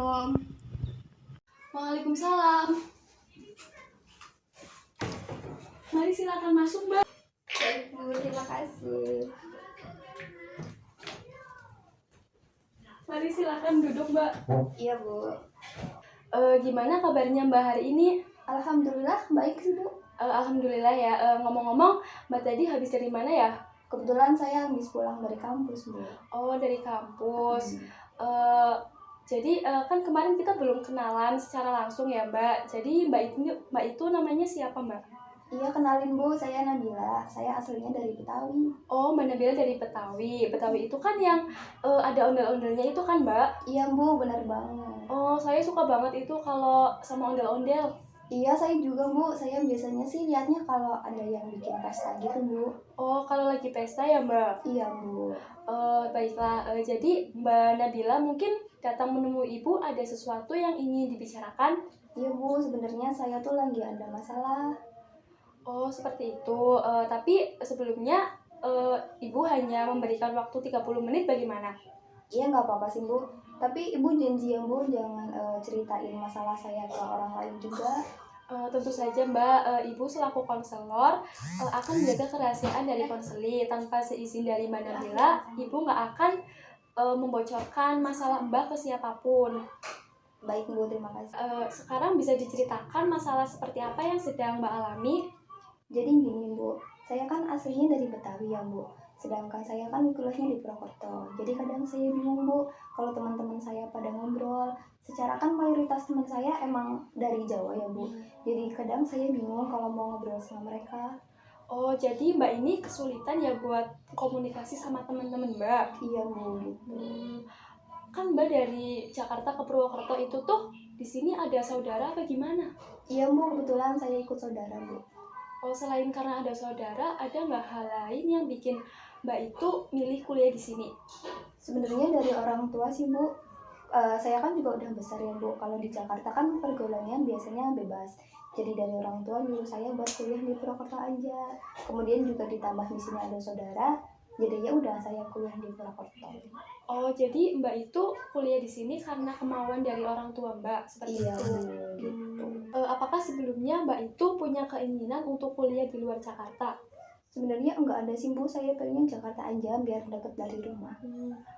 Assalamualaikum. Waalaikumsalam. Mari silakan masuk, Mbak. Baik Bu, terima kasih. Mari silakan duduk, Mbak. Iya Bu. Gimana kabarnya Mbak hari ini? Alhamdulillah baik sih Bu. Alhamdulillah ya. Ngomong-ngomong, Mbak tadi habis dari mana ya? Kebetulan saya habis pulang dari kampus Bu. Oh, dari kampus. Jadi kan kemarin kita belum kenalan secara langsung ya, Mbak. Jadi Mbak itu namanya siapa, Mbak? Iya kenalin Bu, saya Nabila. Saya aslinya dari Betawi. Oh, Mbak Nabila dari Betawi. Betawi itu kan yang ada ondel-ondelnya itu kan, Mbak? Iya Bu, benar banget. Oh, saya suka banget itu kalau sama ondel-ondel. Iya saya juga Bu, saya biasanya sih lihatnya kalau ada yang bikin pesta gitu Bu. Oh, kalau lagi pesta ya, Mbak? Iya Bu. Baiklah. Jadi Mbak Nabila mungkin datang menemui Ibu ada sesuatu yang ingin dibicarakan? Iya Bu, sebenarnya saya tuh lagi ada masalah. Oh, seperti itu. Tapi sebelumnya Ibu hanya memberikan waktu 30 menit bagaimana? Iya nggak apa-apa sih Bu. Tapi Ibu janji ya Bu, jangan ceritain masalah saya ke orang lain juga. Tentu saja Mbak, Ibu selaku konselor akan menjaga kerahasiaan dari konseli. Tanpa seizin dari Mbak Nabila, Ibu nggak akan membocorkan masalah Mbak ke siapapun. Baik Bu, terima kasih. Sekarang bisa diceritakan masalah seperti apa yang sedang Mbak alami? Jadi gini Bu, saya kan aslinya dari Betawi ya Bu. Sedangkan saya kan kuliahnya di Purwokerto. Jadi kadang saya bingung Bu, kalau teman-teman saya pada ngobrol. Secara kan mayoritas teman saya emang dari Jawa ya Bu. Jadi kadang saya bingung kalau mau ngobrol sama mereka. Oh, jadi Mbak ini kesulitan ya buat komunikasi sama teman-teman Mbak? Iya Bu, gitu. Kan Mbak dari Jakarta ke Purwokerto itu tuh di sini ada saudara apa gimana? Iya Bu, kebetulan saya ikut saudara Bu. Oh, selain karena ada saudara, ada nggak hal lain yang bikin Mbak itu milih kuliah di sini? Sebenarnya dari orang tua sih Bu. Saya kan juga udah besar ya Bu. Kalau di Jakarta kan pergaulannya biasanya bebas. Jadi dari orang tua nyuruh saya buat kuliah di Purwokerto aja. Kemudian juga ditambah di sini ada saudara. Jadi ya udah saya kuliah di Purwokerto. Oh, jadi Mbak itu kuliah di sini karena kemauan dari orang tua Mbak seperti Iya itu. gitu. Apakah sebelumnya Mbak itu punya keinginan untuk kuliah di luar Jakarta? Sebenarnya enggak ada sih Bu, saya pengen Jakarta aja biar deket dari rumah.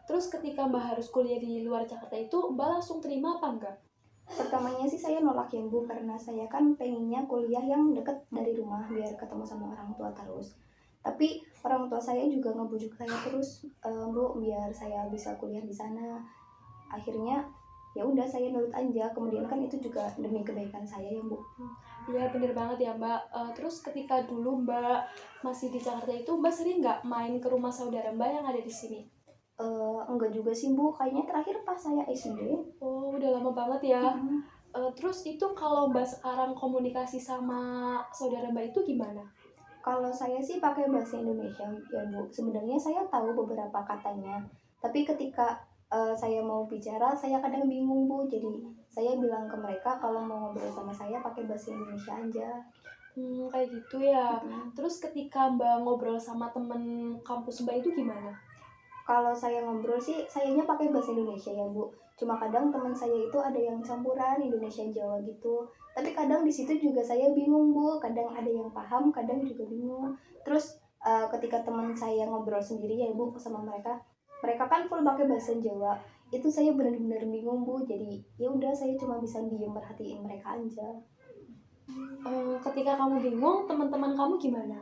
Terus ketika Mbak harus kuliah di luar Jakarta itu Mbak langsung terima apa enggak? Pertamanya sih saya nolak ya Bu, karena saya kan pengennya kuliah yang deket dari rumah biar ketemu sama orang tua terus. Tapi orang tua saya juga ngebujuk saya terus, Bu, biar saya bisa kuliah di sana. Akhirnya ya udah saya nurut aja. Kemudian kan itu juga demi kebaikan saya ya Bu. Iya bener banget ya Mbak. Terus ketika dulu Mbak masih di Jakarta itu Mbak sering nggak main ke rumah saudara Mbak yang ada di sini? Enggak juga sih Bu, kayaknya terakhir pas saya SD. Oh, udah lama banget ya. Terus itu kalau Mbak sekarang komunikasi sama saudara Mbak itu gimana? Kalau saya sih pakai bahasa Indonesia ya Bu. Sebenarnya saya tahu beberapa katanya, tapi ketika saya mau bicara, saya kadang bingung Bu. Jadi saya bilang ke mereka kalau mau ngobrol sama saya pakai bahasa Indonesia aja. Kayak gitu ya. Terus ketika Mbak ngobrol sama temen kampus Mbak itu gimana? Kalau saya ngobrol sih, sayanya pakai bahasa Indonesia ya Bu. Cuma kadang teman saya itu ada yang campuran Indonesia Jawa gitu. Tapi kadang di situ juga saya bingung Bu. Kadang ada yang paham, kadang juga bingung. Terus ketika teman saya ngobrol sendiri ya Bu sama mereka, mereka kan full pakai bahasa Jawa. Itu saya benar-benar bingung Bu. Jadi ya udah saya cuma bisa diem perhatiin mereka aja. Ketika kamu bingung, teman-teman kamu gimana?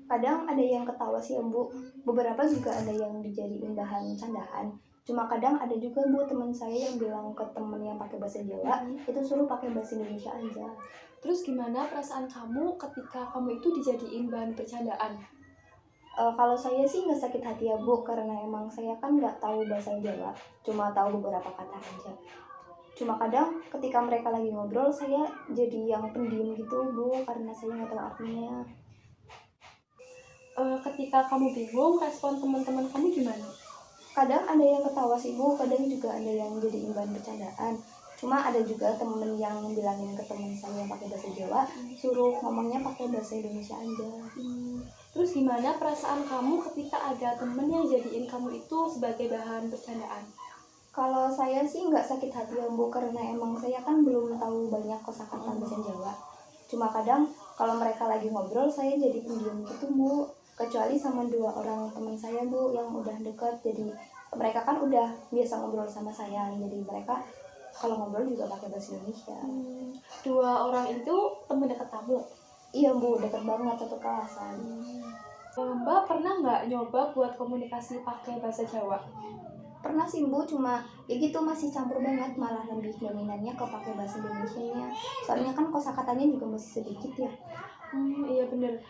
Kadang ada yang ketawa sih ya Bu, beberapa juga ada yang dijadiin bahan candaan. Cuma kadang ada juga Bu teman saya yang bilang ke temen yang pakai bahasa Jawa, itu suruh pakai bahasa Indonesia aja. Terus gimana perasaan kamu ketika kamu itu dijadiin bahan bercandaan? Kalau saya sih nggak sakit hati ya Bu, karena emang saya kan nggak tahu bahasa Jawa, cuma tahu beberapa kata aja. Cuma kadang ketika mereka lagi ngobrol, saya jadi yang pendiam gitu Bu, karena saya nggak tahu artinya. Ketika kamu bingung, respon teman-teman kamu gimana? Kadang ada yang ketawa sih Bu, kadang juga ada yang jadi bahan bercandaan. Cuma ada juga temen yang bilangin ke temen saya yang pakai bahasa Jawa, suruh ngomongnya pakai bahasa Indonesia aja. Terus gimana perasaan kamu ketika ada temen yang jadiin kamu itu sebagai bahan bercandaan? Kalau saya sih nggak sakit hati ya Bu, karena emang saya kan belum tahu banyak kosakata bahasa Jawa. Cuma kadang kalau mereka lagi ngobrol saya jadi pendiam gitu Bu. Kecuali sama 2 orang teman saya Bu yang udah deket, jadi mereka kan udah biasa ngobrol sama saya, jadi mereka kalau ngobrol juga pakai bahasa Indonesia. 2 orang itu teman dekat kamu? Iya Bu, deket banget, satu kelasan. Mbak pernah nggak nyoba buat komunikasi pakai bahasa Jawa? Pernah sih Bu, cuma ya gitu masih campur banget, malah lebih dominannya ke pakai bahasa Indonesianya. Soalnya kan kosakatanya juga masih sedikit ya. Iya bener.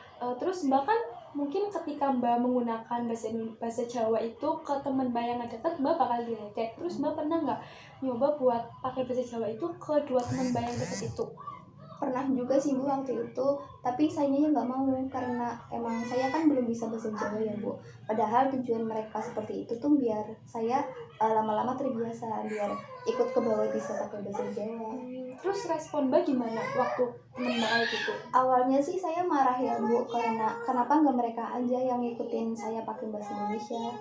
Terus Mbak kan mungkin ketika Mbak menggunakan bahasa Jawa itu ke teman Mbak yang dekat, Mbak bakal diledek. Terus Mbak pernah nggak nyoba buat pakai bahasa Jawa itu ke 2 teman Mbak yang dekat itu? Pernah juga sih Bu waktu itu, tapi sayangnya nggak mau karena emang saya kan belum bisa bahasa Jawa ya Bu. Padahal tujuan mereka seperti itu tuh biar saya lama-lama terbiasa, biar ikut ke bawah bisa pakai bahasa Jawa. Terus respon Mbak gimana waktu temen Mbak kayak gitu? Awalnya sih saya marah ya Bu, karena kenapa nggak mereka aja yang ngikutin saya pakai bahasa Indonesia.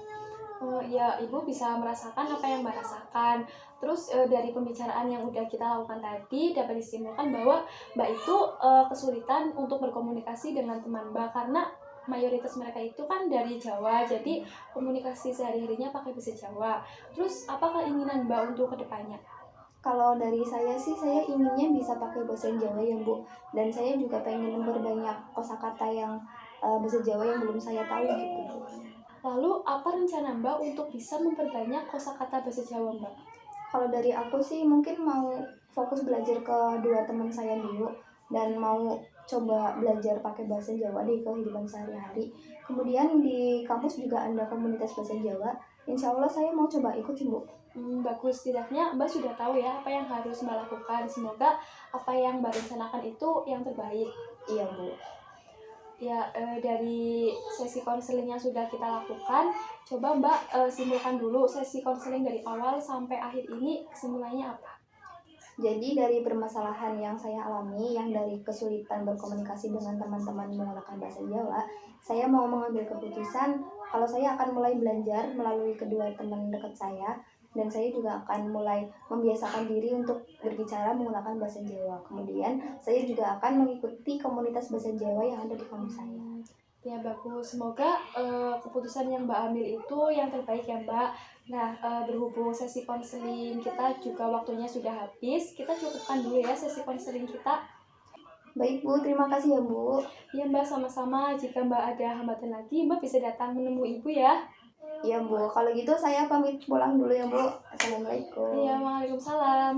Ya, Ibu bisa merasakan apa yang Mbak rasakan. Terus dari pembicaraan yang udah kita lakukan tadi dapat disimpulkan bahwa Mbak itu kesulitan untuk berkomunikasi dengan teman Mbak karena mayoritas mereka itu kan dari Jawa, jadi komunikasi sehari-harinya pakai bahasa Jawa. Terus apa keinginan Mbak untuk kedepannya? Kalau dari saya sih, saya inginnya bisa pakai bahasa Jawa ya Bu, dan saya juga pengen memperbanyak kosakata yang bahasa Jawa yang belum saya tahu gitu Bu. Lalu apa rencana Mbak untuk bisa memperbanyak kosakata bahasa Jawa Mbak? Kalau dari aku sih mungkin mau fokus belajar ke 2 teman saya dulu, dan mau coba belajar pakai bahasa Jawa di kehidupan sehari-hari. Kemudian di kampus juga ada komunitas bahasa Jawa. Insya Allah saya mau coba ikut sih Bu. Bagus, setidaknya Mbak sudah tahu ya apa yang harus Mbak lakukan. Semoga apa yang Mbak rencanakan itu yang terbaik. Iya Bu. Ya, dari sesi konseling yang sudah kita lakukan, coba Mbak simpulkan dulu sesi konseling dari awal sampai akhir ini kesimpulannya apa? Jadi dari permasalahan yang saya alami, yang dari kesulitan berkomunikasi dengan teman-teman menggunakan bahasa Jawa, saya mau mengambil keputusan kalau saya akan mulai belajar melalui kedua teman dekat saya, dan saya juga akan mulai membiasakan diri untuk berbicara menggunakan bahasa Jawa. Kemudian saya juga akan mengikuti komunitas bahasa Jawa yang ada di kampus saya. Ya bagus, semoga keputusan yang Mbak ambil itu yang terbaik ya Mbak. Nah, berhubung sesi konseling kita juga waktunya sudah habis, kita cukupkan dulu ya sesi konseling kita. Baik Bu, terima kasih ya Bu. Iya Mbak, sama-sama. Jika Mbak ada hambatan lagi, Mbak bisa datang menemui Ibu ya. Iya Bu, kalau gitu saya pamit pulang dulu ya Bu. Assalamualaikum. Iya, waalaikumsalam.